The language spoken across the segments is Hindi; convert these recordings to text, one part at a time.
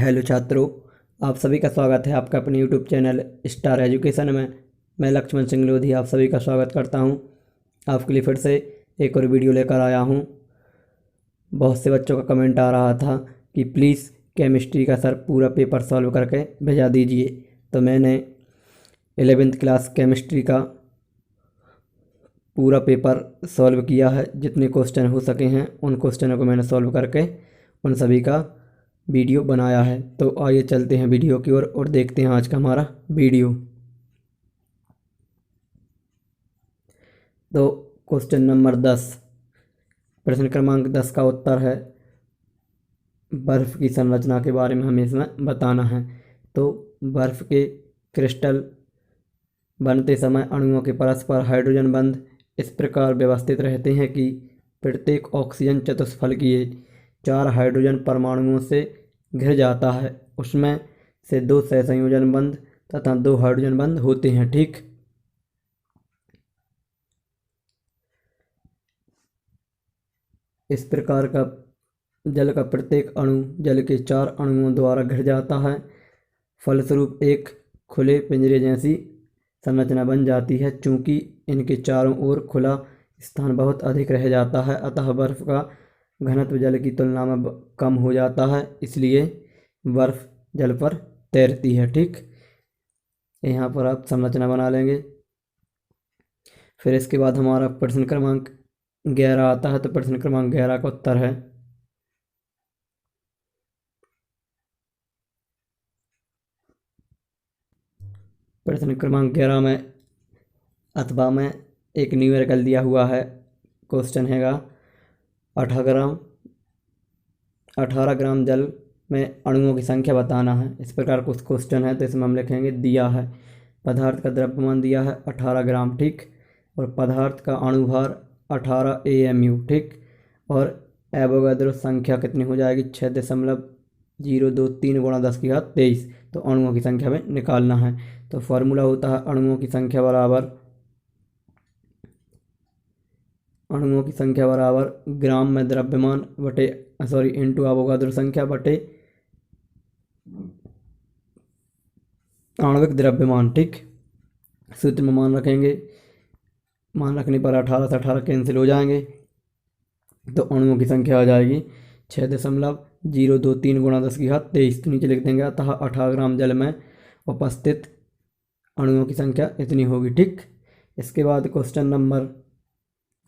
हेलो छात्रों, आप सभी का स्वागत है आपका अपने यूट्यूब चैनल स्टार एजुकेशन में। मैं लक्ष्मण सिंह लोधी आप सभी का स्वागत करता हूं। आपके लिए फिर से एक और वीडियो लेकर आया हूं। बहुत से बच्चों का कमेंट आ रहा था कि प्लीज़ केमिस्ट्री का सर पूरा पेपर सॉल्व करके भेजा दीजिए। तो मैंने 11th क्लास केमिस्ट्री का पूरा पेपर सॉल्व किया है। जितने क्वेश्चन हो सके हैं उन क्वेश्चनों को मैंने सॉल्व करके उन सभी का वीडियो बनाया है। तो आइए चलते हैं वीडियो की ओर और देखते हैं आज का हमारा वीडियो। तो क्वेश्चन नंबर 10, प्रश्न क्रमांक 10 का उत्तर है बर्फ़ की संरचना के बारे में हमें इसमें बताना है। तो बर्फ़ के क्रिस्टल बनते समय अणुओं के परस्पर हाइड्रोजन बंध इस प्रकार व्यवस्थित रहते हैं कि प्रत्येक ऑक्सीजन चतुष्फलकीय 4 हाइड्रोजन परमाणुओं से घिर जाता है। उसमें से 2 सहसंयोजन बंध तथा 2 हाइड्रोजन बंध होते हैं। ठीक, इस प्रकार का जल का प्रत्येक अणु जल के 4 अणुओं द्वारा घिर जाता है। फलस्वरूप एक खुले पिंजरे जैसी संरचना बन जाती है। चूंकि इनके चारों ओर खुला स्थान बहुत अधिक रह जाता है, अतः बर्फ़ का घनत्व जल की तुलना में कम हो जाता है, इसलिए बर्फ़ जल पर तैरती है। ठीक, यहाँ पर आप संरचना बना लेंगे। फिर इसके बाद हमारा प्रश्न क्रमांक 11 आता है। तो प्रश्न क्रमांक 11 का उत्तर है प्रश्न क्रमांक 11 में अथवा में एक न्यूमेरिकल दिया हुआ है। क्वेश्चन हैगा 18 ग्राम जल में अणुओं की संख्या बताना है। इस प्रकार कुछ क्वेश्चन है, तो इसमें हम लिखेंगे दिया है पदार्थ का द्रव्यमान दिया है 18 ग्राम। ठीक, और पदार्थ का अणुभार 18 AMU। ठीक, और एवोगाद्रो संख्या कितनी हो जाएगी 6.023 गुणा 10⁻23। तो अणुओं की संख्या में निकालना है। तो फार्मूला होता है अणुओं की संख्या बराबर ग्राम में द्रव्यमान बटे इंटू एवोगाद्रो संख्या बटे आणविक द्रव्यमान। ठीक, सूत्र में मान रखेंगे, मान रखने पर 18 से 18 कैंसिल हो जाएंगे, तो अणुओं की संख्या आ जाएगी 6.023 गुणा 10⁻23। तो नीचे लिख देंगे अतः 18 ग्राम जल में उपस्थित अणुओं की संख्या इतनी होगी। ठीक, इसके बाद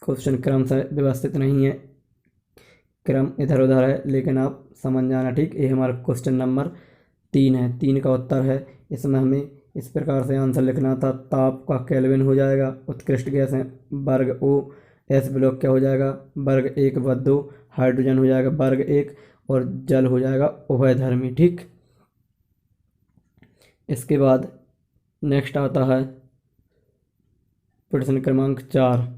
क्वेश्चन क्रम से व्यवस्थित नहीं है, क्रम इधर उधर है, लेकिन आप समझ जाना। ठीक, ये हमारा क्वेश्चन नंबर 3 है। 3 का उत्तर है, इसमें हमें इस प्रकार से आंसर लिखना था। ताप का केल्विन हो जाएगा, उत्कृष्ट गैस है वर्ग O, एस ब्लॉक क्या हो जाएगा वर्ग 1 व 2, हाइड्रोजन हो जाएगा वर्ग 1 और जल हो जाएगा उभयधर्मी। ठीक, इसके बाद नेक्स्ट आता है प्रश्न क्रमांक 4।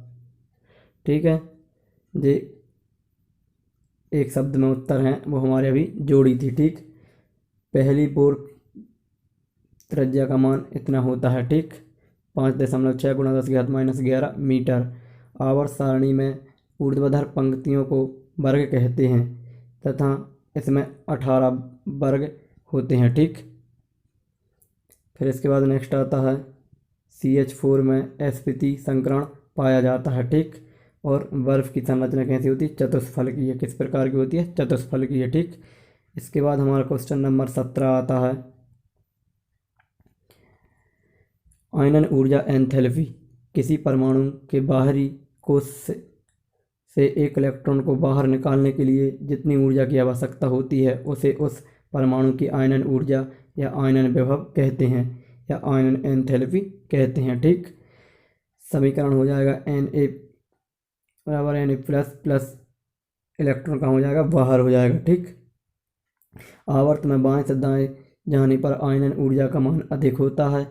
ठीक है, जी एक शब्द में उत्तर हैं वो हमारे अभी जोड़ी थी। ठीक, पहली बोर त्रिज्या का मान इतना होता है। ठीक, 5.6 गुणा 10⁻−11 मीटर। आवर्त सारणी में ऊर्ध्वाधर पंक्तियों को वर्ग कहते हैं तथा इसमें 18 वर्ग होते हैं। ठीक, फिर इसके बाद नेक्स्ट आता है CH4 में sp3 संकरण पाया जाता है। ठीक, और बर्फ़ की संरचना कैसी होती है चतुष्फलकीय। किस प्रकार की होती है चतुष्फलकीय। ठीक, इसके बाद हमारा क्वेश्चन नंबर 17 आता है आयनन ऊर्जा एंथैल्पी। किसी परमाणु के बाहरी कोश से एक इलेक्ट्रॉन को बाहर निकालने के लिए जितनी ऊर्जा की आवश्यकता होती है उसे उस परमाणु की आयनन ऊर्जा या आयनन विभव कहते हैं या आयनन एंथैल्पी कहते हैं। ठीक, समीकरण हो जाएगा Na बराबर Na++ इलेक्ट्रॉन का हो जाएगा बाहर हो जाएगा। ठीक, आवर्त में बाएं से दाएं जाने पर आयनन ऊर्जा का मान अधिक होता है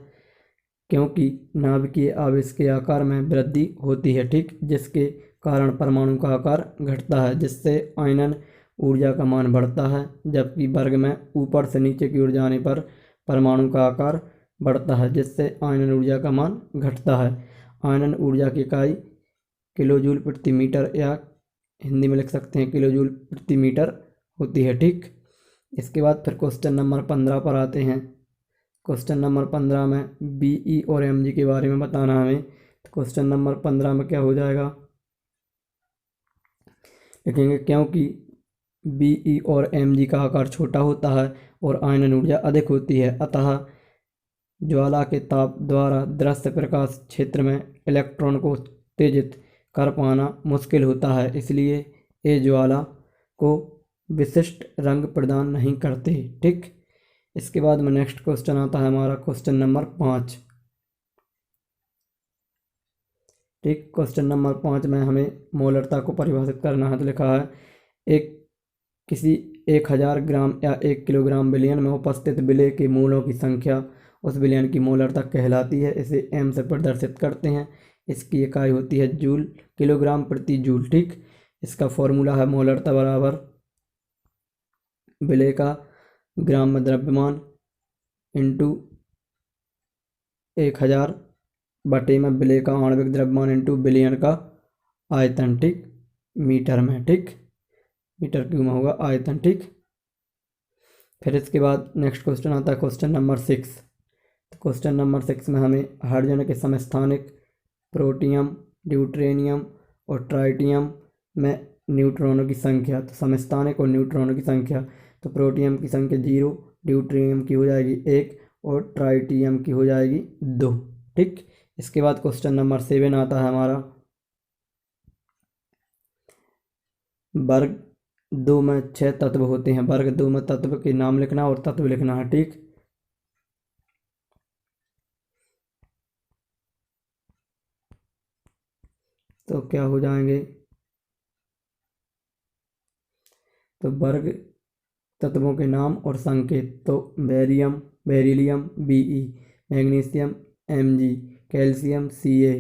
क्योंकि नाभिकीय आवेश के आकार में वृद्धि होती है। ठीक, जिसके कारण परमाणु का आकार घटता है, जिससे आयनन ऊर्जा का मान बढ़ता है, जबकि वर्ग में ऊपर से नीचे की ओर जाने पर परमाणु का आकार बढ़ता है, जिससे आयनन ऊर्जा का मान घटता है। आयनन ऊर्जा की इकाई किलोजूल प्रति मीटर या हिंदी में लिख सकते हैं किलोजूल प्रति मीटर होती है। ठीक, इसके बाद फिर क्वेश्चन नंबर 15 पर आते हैं। क्वेश्चन नंबर 15 में बीई और एमजी के बारे में बताना हमें। तो क्वेश्चन नंबर 15 में क्या हो जाएगा, लिखेंगे क्योंकि बीई और एमजी का आकार छोटा होता है और आयनन ऊर्जा अधिक होती है, अतः ज्वाला के ताप द्वारा दृश्य प्रकाश क्षेत्र में इलेक्ट्रॉन को उत्तेजित कर पाना मुश्किल होता है, इसलिए ये ज्वाला को विशिष्ट रंग प्रदान नहीं करते। ठीक, इसके बाद में नेक्स्ट क्वेश्चन आता है हमारा क्वेश्चन नंबर 5। ठीक, क्वेश्चन नंबर 5 में हमें मोलरता को परिभाषित करना है। तो लिखा है एक किसी 1000 ग्राम या 1 किलोग्राम विलयन में उपस्थित विलय के मूलों की संख्या उस विलयन की मोलरता कहलाती है। इसे एम से प्रदर्शित करते हैं। इसकी इकाई होती है जूल, किलोग्राम प्रति जूल। ठीक, इसका फॉर्मूला है मोलरता बराबर विलय का ग्राम में द्रव्यमान इंटू 1000 बटे में विलय का आणविक द्रव्यमान इंटू विलयन का आयतन। ठीक, मीटर में। ठीक, मीटर क्यूब में होगा आयतन। ठीक, फिर इसके बाद नेक्स्ट क्वेश्चन आता है क्वेश्चन नंबर 6। तो क्वेश्चन नंबर 6 में हमें हाइड्रोजन के समस्थानिक प्रोटियम, ड्यूटेरियम और ट्राइटियम में न्यूट्रॉनों की संख्या। तो समस्थानिक और न्यूट्रॉनों की संख्या, तो प्रोटियम की संख्या 0, ड्यूटेरियम की हो जाएगी 1 और ट्राइटियम की हो जाएगी 2। ठीक, इसके बाद क्वेश्चन नंबर 7 आता है हमारा वर्ग 2 में 6 तत्व होते हैं। वर्ग 2 में तत्व के नाम लिखना और तत्व लिखना है। ठीक, तो क्या हो जाएंगे, तो वर्ग तत्वों के नाम और संकेत। तो barium, beryllium B E, magnesium M G, calcium C A,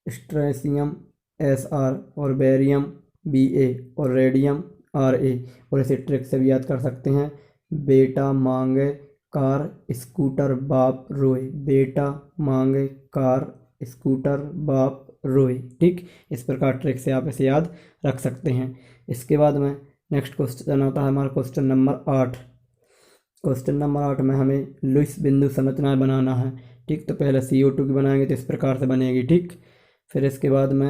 strontium S R और बेरियम बीए और रेडियम आरए। और इसे ट्रिक से भी याद कर सकते हैं, बेटा मांगे कार स्कूटर बाप रोए, बेटा मांगे कार स्कूटर बाप रोए। ठीक, इस प्रकार ट्रिक से आप इसे याद रख सकते हैं। इसके बाद में नेक्स्ट क्वेश्चन आता है हमारा क्वेश्चन नंबर 8। क्वेश्चन नंबर 8 में हमें लुईस बिंदु संरचनाएं बनाना है। ठीक, तो पहले CO2 की बनाएंगे तो इस प्रकार से बनेगी। ठीक, फिर इसके बाद में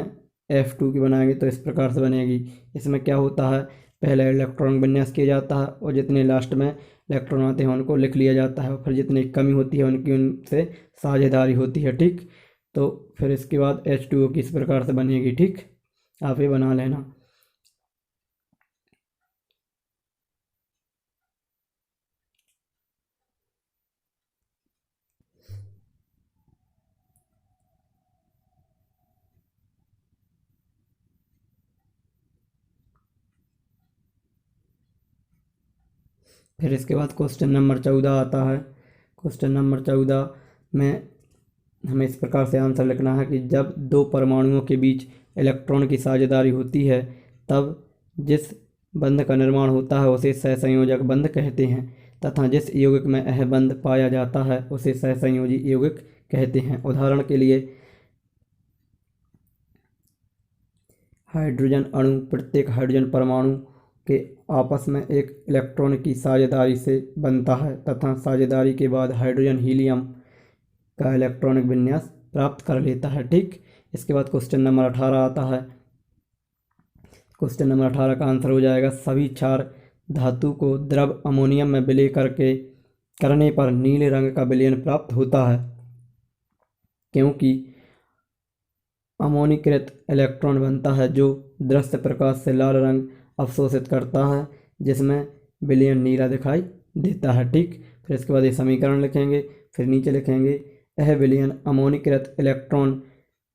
F2 की बनाएंगे तो इस प्रकार से बनेगी। इसमें क्या होता है, पहले इलेक्ट्रॉन विन्यास किया जाता है और जितने लास्ट में इलेक्ट्रॉन आते हैं उनको लिख लिया जाता है और फिर जितनी कमी होती है उनकी उनसे साझेदारी होती है। ठीक, तो फिर इसके बाद H2O की इस प्रकार से बनेगी। ठीक, आप ये बना लेना। फिर इसके बाद क्वेश्चन नंबर 14 आता है। क्वेश्चन नंबर 14 में हमें इस प्रकार से आंसर लिखना है कि जब दो परमाणुओं के बीच इलेक्ट्रॉन की साझेदारी होती है तब जिस बंध का निर्माण होता है उसे सहसंयोजक बंध कहते हैं, तथा जिस यौगिक में यह बंध पाया जाता है उसे सहसंयोजी यौगिक कहते हैं। उदाहरण के लिए हाइड्रोजन अणु प्रत्येक हाइड्रोजन परमाणु के आपस में एक इलेक्ट्रॉन की साझेदारी से बनता है तथा साझेदारी के बाद हाइड्रोजन हीलियम का इलेक्ट्रॉनिक विन्यास प्राप्त कर लेता है। ठीक, इसके बाद क्वेश्चन नंबर 18 आता है। क्वेश्चन नंबर 18 का आंसर हो जाएगा सभी क्षार धातु को द्रव अमोनियम में विलय करने पर नीले रंग का विलयन प्राप्त होता है, क्योंकि अमोनीकृत इलेक्ट्रॉन बनता है जो दृश्य प्रकाश से लाल रंग अवशोषित करता है, जिसमें विलयन नीला दिखाई देता है। ठीक, फिर इसके बाद ये समीकरण लिखेंगे, फिर नीचे लिखेंगे यह विलयन अमोनीकृत इलेक्ट्रॉन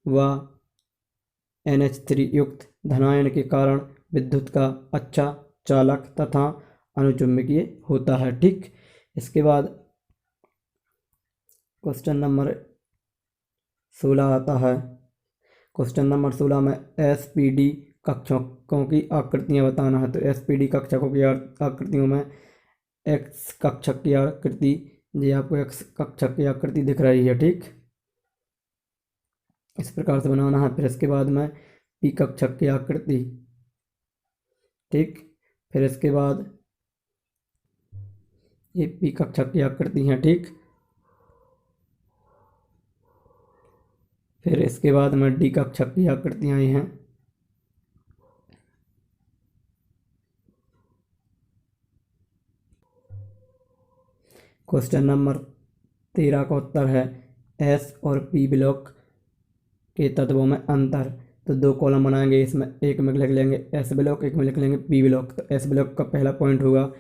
व NH3 युक्त धनायन के कारण विद्युत का अच्छा चालक तथा अनुचुंबकीय होता है। ठीक, इसके बाद क्वेश्चन नंबर 16 आता है। क्वेश्चन नंबर 16 में SPD कक्षकों की आकृतियाँ बताना है। तो SPD कक्षकों की आकृतियों में X कक्षक की आकृति, ये आपको X कक्षक की आकृति दिख रही है। ठीक, इस प्रकार से बनाना है। फिर इसके बाद में P कक्षक की आकृति। ठीक, फिर इसके बाद ये पी कक्षा की आकृति हैं, ठीक। फिर इसके बाद में डी कक्षा की आकृतियाँ आई हैं। क्वेश्चन नंबर 13 का उत्तर है एस और पी ब्लॉक के तत्वों में अंतर। तो दो कॉलम बनाएंगे, इसमें एक में लिख लेंगे एस ब्लॉक, एक में लिख लेंगे पी ब्लॉक। तो एस ब्लॉक का पहला पॉइंट होगा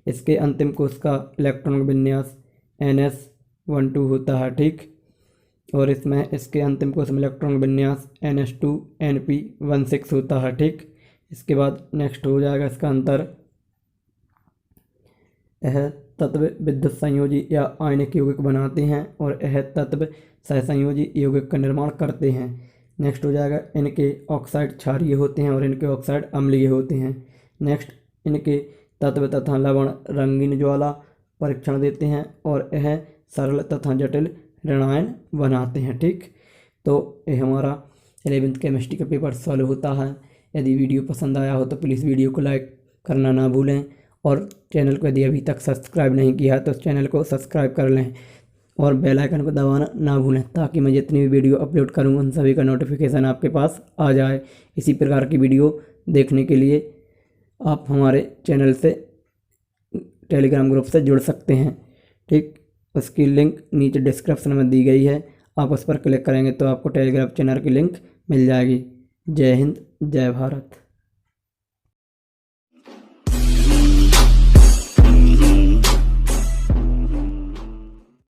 इसके अंतिम कोश का इलेक्ट्रॉन विन्यास NS12 होता है, ठीक। और इसमें इसके अंतिम कोश में इलेक्ट्रॉन विन्यास NS2NP16 होता है, ठीक। इसके बाद नेक्स्ट हो जाएगा इसका अंतर। यह तत्व विद्युत संयोजी या आयनिक यौगिक बनाते हैं और यह तत्व सहसंयोजी यौगिक का निर्माण करते हैं। नेक्स्ट हो जाएगा इनके ऑक्साइड क्षारीय होते हैं और इनके ऑक्साइड अम्लीय होते हैं। नेक्स्ट इनके तत्व तथा लवण रंगीन ज्वाला परीक्षण देते हैं और यह सरल तथा जटिल ऋणायन बनाते हैं, ठीक। तो ये हमारा 11th केमिस्ट्री का पेपर सॉल्व होता है। यदि वीडियो पसंद आया हो तो प्लीज़ वीडियो को लाइक करना ना भूलें और चैनल को यदि अभी तक सब्सक्राइब नहीं किया तो चैनल को सब्सक्राइब कर लें और बेल आइकन को दबाना ना भूलें ताकि मैं जितनी भी वीडियो अपलोड करूँ उन सभी का नोटिफिकेशन आपके पास आ जाए। इसी प्रकार की वीडियो देखने के लिए आप हमारे चैनल से टेलीग्राम ग्रुप से जुड़ सकते हैं, ठीक। उसकी लिंक नीचे डिस्क्रिप्शन में दी गई है, आप उस पर क्लिक करेंगे तो आपको टेलीग्राम चैनल की लिंक मिल जाएगी। जय हिंद, जय भारत।